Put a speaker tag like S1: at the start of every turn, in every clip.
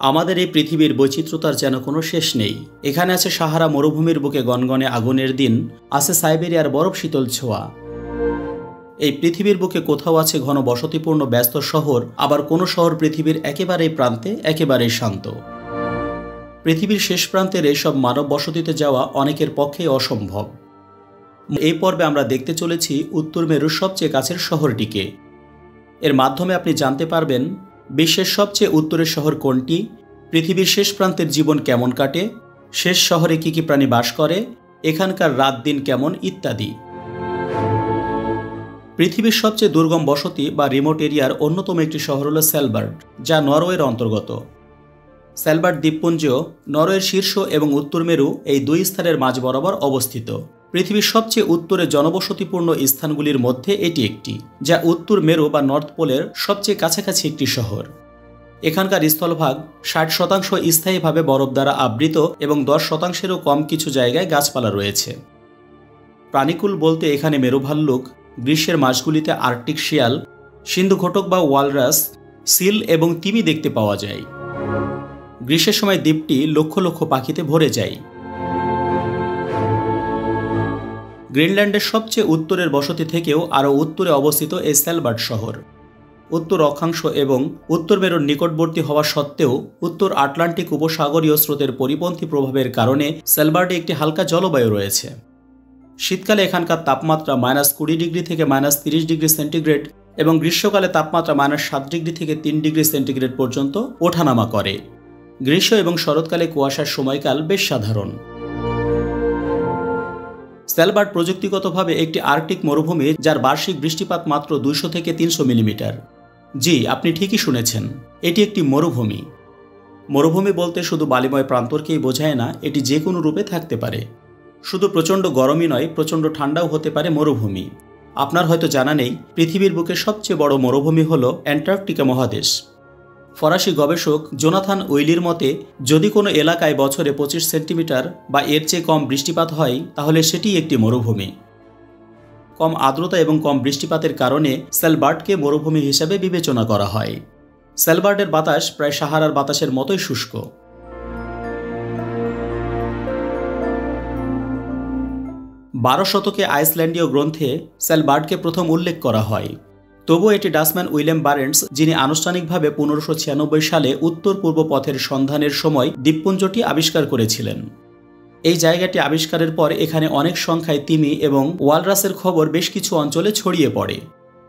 S1: আমাদের এই পৃথিবীর বৈচিত্র্যতার যেন কোনো শেষ নেই। এখানে আছে সাহারা মরুভূমির বুকে গনগনে আগুনের দিন, আছে সাইবেরিয়ার বরফ শীতল ছোঁয়া। এই পৃথিবীর বুকে কোথাও আছে ঘন বসতিপূর্ণ ব্যস্ত শহর, আবার কোনো শহর পৃথিবীর একেবারেই প্রান্তে, একেবারেই শান্ত। পৃথিবীর শেষ প্রান্তের এইসব মানব বসতিতে যাওয়া অনেকের পক্ষেই অসম্ভব। এই পর্বে আমরা দেখতে চলেছি উত্তর মেরুর সবচেয়ে কাছের শহরটিকে। এর মাধ্যমে আপনি জানতে পারবেন বিশ্বের সবচেয়ে উত্তরের শহর কোনটি, পৃথিবীর শেষ প্রান্তের জীবন কেমন কাটে, শেষ শহরে কী কী প্রাণী বাস করে, এখানকার রাত দিন কেমন ইত্যাদি। পৃথিবীর সবচেয়ে দুর্গম বসতি বা রিমোট এরিয়ার অন্যতম একটি শহর হল সেলবার্ড, যা নরওয়ের অন্তর্গত। সেলবার্ড দ্বীপপুঞ্জ নরওয়ের শীর্ষ এবং উত্তর মেরু এই দুই স্থানের মাঝ বরাবর অবস্থিত। পৃথিবীর সবচেয়ে উত্তরে জনবসতিপূর্ণ স্থানগুলির মধ্যে এটি একটি, যা উত্তর মেরু বা নর্থ পোলের সবচেয়ে কাছাকাছি একটি শহর। এখানকার স্থলভাগ 60% স্থায়ীভাবে বরফ দ্বারা আবৃত এবং 10%-এরও কম কিছু জায়গায় গাছপালা রয়েছে। প্রাণীকুল বলতে এখানে মেরু ভাল্লুক, গ্রীষ্মের মাসগুলিতে আর্কটিক শিয়াল, সিন্ধুঘটক বা ওয়ালরাস, সিল এবং তিমি দেখতে পাওয়া যায়। গ্রীষ্মের সময় দ্বীপটি লক্ষ লক্ষ পাখিতে ভরে যায়। গ্রিনল্যান্ডের সবচেয়ে উত্তরের বসতি থেকেও আরও উত্তরে অবস্থিত এই সেলবার্ড শহর। উত্তর অক্ষাংশ এবং উত্তর মেরুর নিকটবর্তী হওয়া সত্ত্বেও উত্তর আটলান্টিক উপসাগরীয় স্রোতের পরিপন্থী প্রভাবের কারণে সেলবার্ডে একটি হালকা জলবায়ু রয়েছে। শীতকালে এখানকার তাপমাত্রা -20 ডিগ্রি থেকে -30 ডিগ্রি সেন্টিগ্রেড এবং গ্রীষ্মকালে তাপমাত্রা -7 ডিগ্রি থেকে 3 ডিগ্রি সেন্টিগ্রেড পর্যন্ত ওঠানামা করে। গ্রীষ্ম এবং শরৎকালে কুয়াশার সময়কাল বেশ সাধারণ। সেলবার্ড প্রযুক্তিগতভাবে একটি আর্কটিক মরুভূমি, যার বার্ষিক বৃষ্টিপাত মাত্র 200 থেকে 300 মিলিমিটার। জি, আপনি ঠিকই শুনেছেন, এটি একটি মরুভূমি। মরুভূমি বলতে শুধু বালিময় প্রান্তরকেই বোঝায় না, এটি যে কোনো রূপে থাকতে পারে। শুধু প্রচণ্ড গরমই নয়, প্রচণ্ড ঠান্ডাও হতে পারে মরুভূমি। আপনার হয়তো জানা নেই, পৃথিবীর বুকে সবচেয়ে বড় মরুভূমি হল অ্যান্টার্কটিকা মহাদেশ। ফরাসি গবেষক জোনাথান উইলির মতে, যদি কোনো এলাকায় বছরে 25 সেন্টিমিটার বা এর চেয়ে কম বৃষ্টিপাত হয়, তাহলে সেটি একটি মরুভূমি। কম আর্দ্রতা এবং কম বৃষ্টিপাতের কারণে সেলবার্ডকে মরুভূমি হিসাবে বিবেচনা করা হয়। সেলবার্ডের বাতাস প্রায় সাহারার বাতাসের মতোই শুষ্ক। 12 শতকে আইসল্যান্ডীয় গ্রন্থে সেলবার্ডকে প্রথম উল্লেখ করা হয়। তবুও এটি ডাচম্যান উইলেম বারেন্টস, যিনি আনুষ্ঠানিকভাবে 1596 সালে উত্তর পূর্ব পথের সন্ধানের সময় দ্বীপপুঞ্জটি আবিষ্কার করেছিলেন। এই জায়গাটি আবিষ্কারের পর এখানে অনেক সংখ্যায় তিমি এবং ওয়ালরাসের খবর বেশ কিছু অঞ্চলে ছড়িয়ে পড়ে।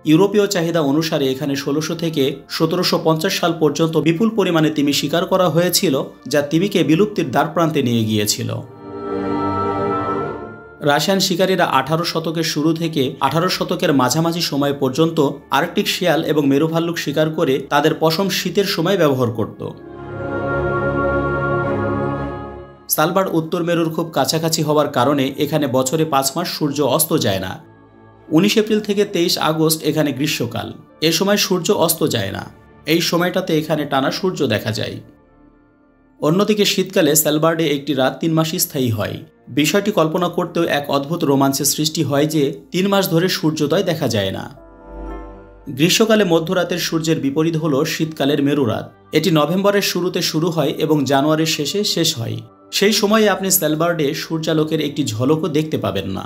S1: ইউরোপীয় চাহিদা অনুসারে এখানে 1600 থেকে 1750 সাল পর্যন্ত বিপুল পরিমাণে তিমি শিকার করা হয়েছিল, যা তিমিকে বিলুপ্তির দ্বারপ্রান্তে নিয়ে গিয়েছিল। রাশিয়ান শিকারীরা 18 শতকের শুরু থেকে 18 শতকের মাঝামাঝি সময় পর্যন্ত আর্কটিক শিয়াল এবং মেরু ভাল্লুক শিকার করে তাদের পশম শীতের সময় ব্যবহার করত। সেলবার্ড উত্তর মেরুর খুব কাছাকাছি হওয়ার কারণে এখানে বছরে 5 মাস সূর্য অস্ত যায় না। 19 এপ্রিল থেকে 23 আগস্ট এখানে গ্রীষ্মকাল। এ সময় সূর্য অস্ত যায় না। এই সময়টাতে এখানে টানা সূর্য দেখা যায়। অন্যদিকে শীতকালে সেলবার্ডে একটি রাত 3 মাস স্থায়ী হয়। বিষয়টি কল্পনা করতেও এক অদ্ভুত রোমাঞ্চের সৃষ্টি হয় যে 3 মাস ধরে সূর্যোদয় দেখা যায় না। গ্রীষ্মকালে মধ্যরাতের সূর্যের বিপরীত হল শীতকালের মেরুরাত। এটি নভেম্বরের শুরুতে শুরু হয় এবং জানুয়ারির শেষে শেষ হয়। সেই সময়ে আপনি সেলবার্ডে সূর্যালোকের একটি ঝলকও দেখতে পাবেন না।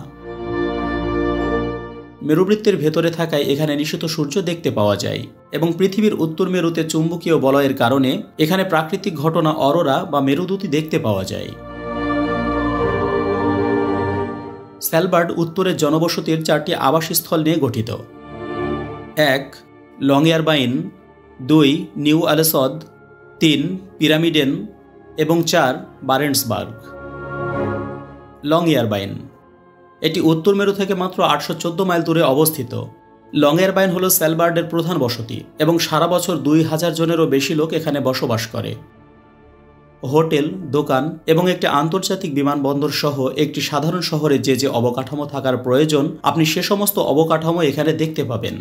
S1: মেরুবৃত্তের ভেতরে থাকায় এখানে নিশিত সূর্য দেখতে পাওয়া যায় এবং পৃথিবীর উত্তর মেরুতে চুম্বকীয় বলয়ের কারণে এখানে প্রাকৃতিক ঘটনা অরোরা বা মেরুদূতি দেখতে পাওয়া যায়। সেলবার্ড উত্তরের জনবসতির 4টি আবাসস্থল নিয়ে গঠিত। 1. লংয়ারবাইন, 2. নিউ আলেসদ, 3. পিরামিডেন এবং 4. বারেন্টসবার্গ। লংয়ারবাইন এটি উত্তর মেরু থেকে মাত্র 814 মাইল দূরে অবস্থিত। লংয়ারবাইন হল সেলবার্ডের প্রধান বসতি এবং সারা বছর 2000 জনেরও বেশি লোক এখানে বসবাস করে। হোটেল, দোকান এবং একটি আন্তর্জাতিক বিমানবন্দর সহ একটি সাধারণ শহরে যে যে অবকাঠামো থাকার প্রয়োজন, আপনি সে সমস্ত অবকাঠামো এখানে দেখতে পাবেন।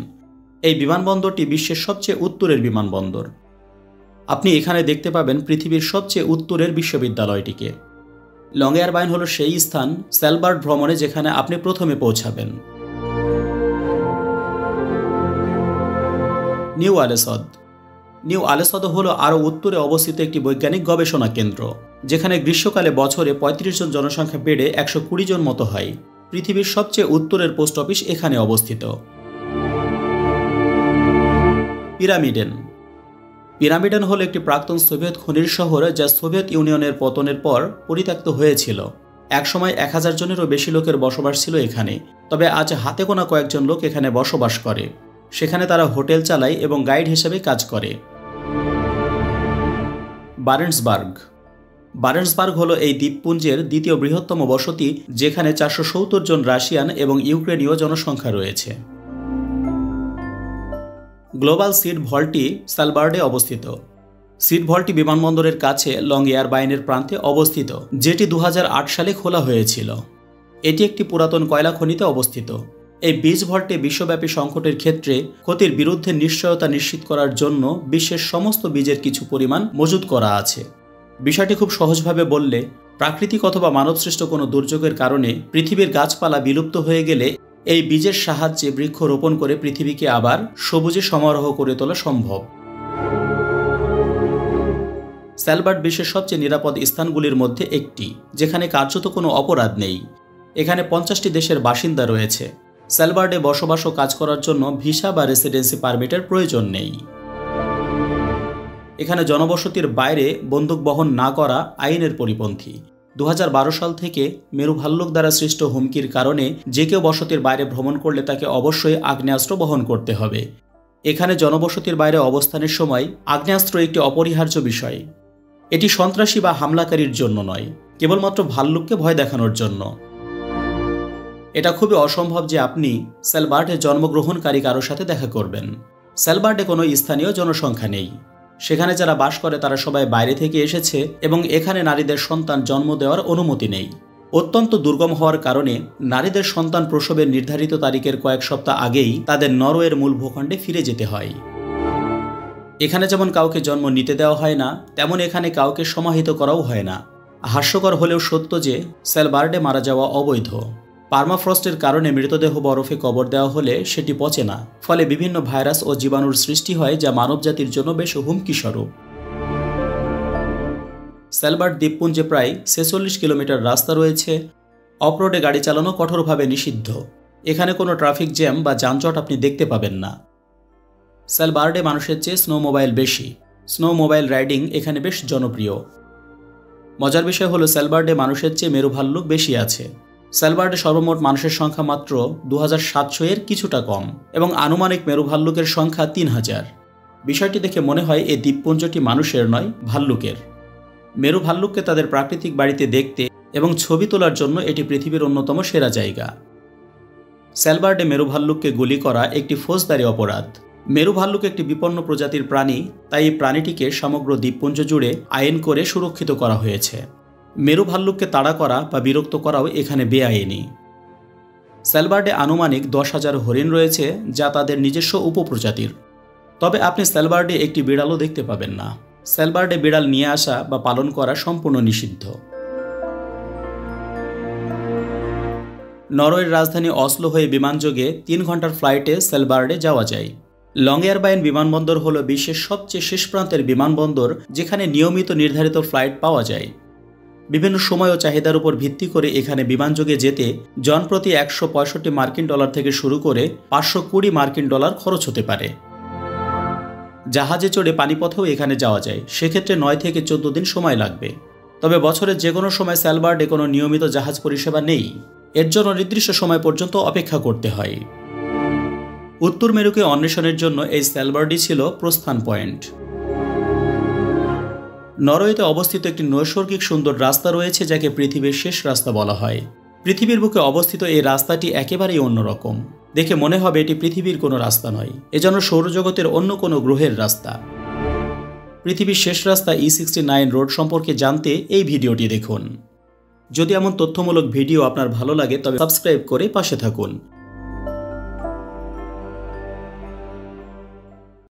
S1: এই বিমানবন্দরটি বিশ্বের সবচেয়ে উত্তরের বিমানবন্দর। আপনি এখানে দেখতে পাবেন পৃথিবীর সবচেয়ে উত্তরের বিশ্ববিদ্যালয়টিকে। লংয়ারবাইন হল সেই স্থান সেলবার্ড ভ্রমণে যেখানে আপনি প্রথমে পৌঁছাবেন। নিউ আলেসদ নিউ আলেসাদো হলো আরও উত্তরে অবস্থিত একটি বৈজ্ঞানিক গবেষণা কেন্দ্র, যেখানে গ্রীষ্মকালে বছরে ৩৫ জন জনসংখ্যা বেড়ে ১২০ জন মতো হয়। পৃথিবীর সবচেয়ে উত্তরের পোস্ট অফিস এখানে অবস্থিত। পিরামিডেন। পিরামিডেন হল একটি প্রাক্তন সোভিয়েত খনির শহর, যা সোভিয়েত ইউনিয়নের পতনের পর পরিত্যক্ত হয়েছিল। একসময় ১০০০ জনেরও বেশি লোকের বসবাস ছিল এখানে, তবে আজ হাতে গোনা কয়েকজন লোক এখানে বসবাস করে। সেখানে তারা হোটেল চালায় এবং গাইড হিসেবে কাজ করে। বারেন্টসবার্গ। বারেন্টসবার্গ হল এই দ্বীপপুঞ্জের দ্বিতীয় বৃহত্তম বসতি, যেখানে ৪৭০ জন রাশিয়ান এবং ইউক্রেনীয় জনসংখ্যা রয়েছে। গ্লোবাল সিড ভল্টটি স্যালবার্ডে অবস্থিত। সিড ভল্টটি বিমানবন্দরের কাছে লং এয়ারবাইনের প্রান্তে অবস্থিত, যেটি ২০০৮ সালে খোলা হয়েছিল। এটি একটি পুরাতন কয়লা খনিতে অবস্থিত। এই বীজ ভল্টে বিশ্বব্যাপী সংকটের ক্ষেত্রে ক্ষতির বিরুদ্ধে নিশ্চয়তা নিশ্চিত করার জন্য বিশ্বের সমস্ত বীজের কিছু পরিমাণ মজুত করা আছে। বিষয়টি খুব সহজভাবে বললে, প্রাকৃতিক অথবা মানবসৃষ্ট কোনো দুর্যোগের কারণে পৃথিবীর গাছপালা বিলুপ্ত হয়ে গেলে এই বীজের সাহায্যে বৃক্ষ রোপণ করে পৃথিবীকে আবার সবুজে সমারোহ করে তোলা সম্ভব। স্যালবার্ড বিশ্বের সবচেয়ে নিরাপদ স্থানগুলির মধ্যে একটি, যেখানে কার্যত কোনো অপরাধ নেই। এখানে ৫০টি দেশের বাসিন্দা রয়েছে। স্যালবার্ডে বসবাস ও কাজ করার জন্য ভিসা বা রেসিডেন্সি পারমিটের প্রয়োজন নেই। এখানে জনবসতির বাইরে বন্দুক বহন না করা আইনের পরিপন্থী। ২০১২ সাল থেকে মেরু ভাল্লুক দ্বারা সৃষ্ট হুমকির কারণে যে কেউ বসতির বাইরে ভ্রমণ করলে তাকে অবশ্যই আগ্নেয়াস্ত্র বহন করতে হবে। এখানে জনবসতির বাইরে অবস্থানের সময় আগ্নেয়াস্ত্র একটি অপরিহার্য বিষয়। এটি সন্ত্রাসী বা হামলাকারীর জন্য নয়, কেবলমাত্র ভাল্লুককে ভয় দেখানোর জন্য। এটা খুবই অসম্ভব যে আপনি স্যালবার্ডে জন্মগ্রহণকারী কারোর সাথে দেখা করবেন। স্যালবার্ডে কোনো স্থানীয় জনসংখ্যা নেই। সেখানে যারা বাস করে তারা সবাই বাইরে থেকে এসেছে এবং এখানে নারীদের সন্তান জন্ম দেওয়ার অনুমতি নেই। অত্যন্ত দুর্গম হওয়ার কারণে নারীদের সন্তান প্রসবের নির্ধারিত তারিখের কয়েক সপ্তাহ আগেই তাদের নরওয়ের মূল ভূখণ্ডে ফিরে যেতে হয়। এখানে যেমন কাউকে জন্ম নিতে দেওয়া হয় না, তেমন এখানে কাউকে সমাহিত করাও হয় না। হাস্যকর হলেও সত্য যে স্যালবার্ডে মারা যাওয়া অবৈধ। পার্মাফ্রস্টের কারণে মৃতদেহ বরফে কবর দেওয়া হলে সেটি পচে না, ফলে বিভিন্ন ভাইরাস ও জীবাণুর সৃষ্টি হয়, যা মানবজাতির জন্য বেশ হুমকিস্বরূপ। স্যালবার্ড দ্বীপপুঞ্জে প্রায় ৪৬ কিলোমিটার রাস্তা রয়েছে। অফরোডে গাড়ি চালানো কঠোরভাবে নিষিদ্ধ। এখানে কোনো ট্রাফিক জ্যাম বা যানজট আপনি দেখতে পাবেন না। স্যালবার্ডে মানুষের চেয়ে স্নো মোবাইল বেশি। স্নো মোবাইল রাইডিং এখানে বেশ জনপ্রিয়। মজার বিষয় হলো স্যালবার্ডে মানুষের চেয়ে মেরু ভাল্লুক বেশি আছে। স্যালবার্ডে সর্বমোট মানুষের সংখ্যা মাত্র ২৭০০ এর কিছুটা কম এবং আনুমানিক মেরু ভাল্লুকের সংখ্যা ৩০০০। বিষয়টি দেখে মনে হয় এই দ্বীপপুঞ্জটি মানুষের নয়, ভাল্লুকের। মেরু ভাল্লুককে তাদের প্রাকৃতিক বাড়িতে দেখতে এবং ছবি তোলার জন্য এটি পৃথিবীর অন্যতম সেরা জায়গা। স্যালবার্ডে মেরু ভাল্লুককে গুলি করা একটি ফৌজদারি অপরাধ। মেরু ভাল্লুক একটি বিপন্ন প্রজাতির প্রাণী, তাই এই প্রাণীটিকে সমগ্র দ্বীপপুঞ্জ জুড়ে আইন করে সুরক্ষিত করা হয়েছে। মেরু ভাল্লুককে তাড়া করা বা বিরক্ত করাও এখানে বেআইনি। স্যালবার্ডে আনুমানিক ১০,০০০ হরিণ রয়েছে, যা তাদের নিজস্ব উপপ্রজাতির। তবে আপনি স্যালবার্ডে একটি বিড়ালও দেখতে পাবেন না। স্যালবার্ডে বিড়াল নিয়ে আসা বা পালন করা সম্পূর্ণ নিষিদ্ধ। নরওয়ের রাজধানী অসলো হয়ে বিমানযোগে ৩ ঘন্টার ফ্লাইটে স্যালবার্ডে যাওয়া যায়। লং এয়ারবাইন বিমানবন্দর হল বিশ্বের সবচেয়ে শেষ প্রান্তের বিমানবন্দর, যেখানে নিয়মিত নির্ধারিত ফ্লাইট পাওয়া যায়। বিভিন্ন সময় ও চাহিদার উপর ভিত্তি করে এখানে বিমানযোগে যেতে জনপ্রতি $১৬৫ থেকে শুরু করে $৫২০ খরচ হতে পারে। জাহাজে চড়ে পানিপথেও এখানে যাওয়া যায়, সেক্ষেত্রে ৯ থেকে ১৪ দিন সময় লাগবে। তবে বছরের যে কোনো সময় স্যালবার্ডে কোনো নিয়মিত জাহাজ পরিষেবা নেই। এর জন্য নির্দিষ্ট সময় পর্যন্ত অপেক্ষা করতে হয়। উত্তর মেরুকে অন্বেষণের জন্য এই স্যালবার্ডই ছিল প্রস্থান পয়েন্ট। নরওয়েতে অবস্থিত একটি নৈসর্গিক সুন্দর রাস্তা রয়েছে, যাকে পৃথিবীর শেষ রাস্তা বলা হয়। পৃথিবীর বুকে অবস্থিত এই রাস্তাটি একেবারেই অন্যরকম। দেখে মনে হবে এটি পৃথিবীর কোনো রাস্তা নয়, এজন্য সৌরজগতের অন্য কোনো গ্রহের রাস্তা। পৃথিবীর শেষ রাস্তা E69 রোড সম্পর্কে জানতে এই ভিডিওটি দেখুন। যদি এমন তথ্যমূলক ভিডিও আপনার ভালো লাগে তবে সাবস্ক্রাইব করে পাশে থাকুন।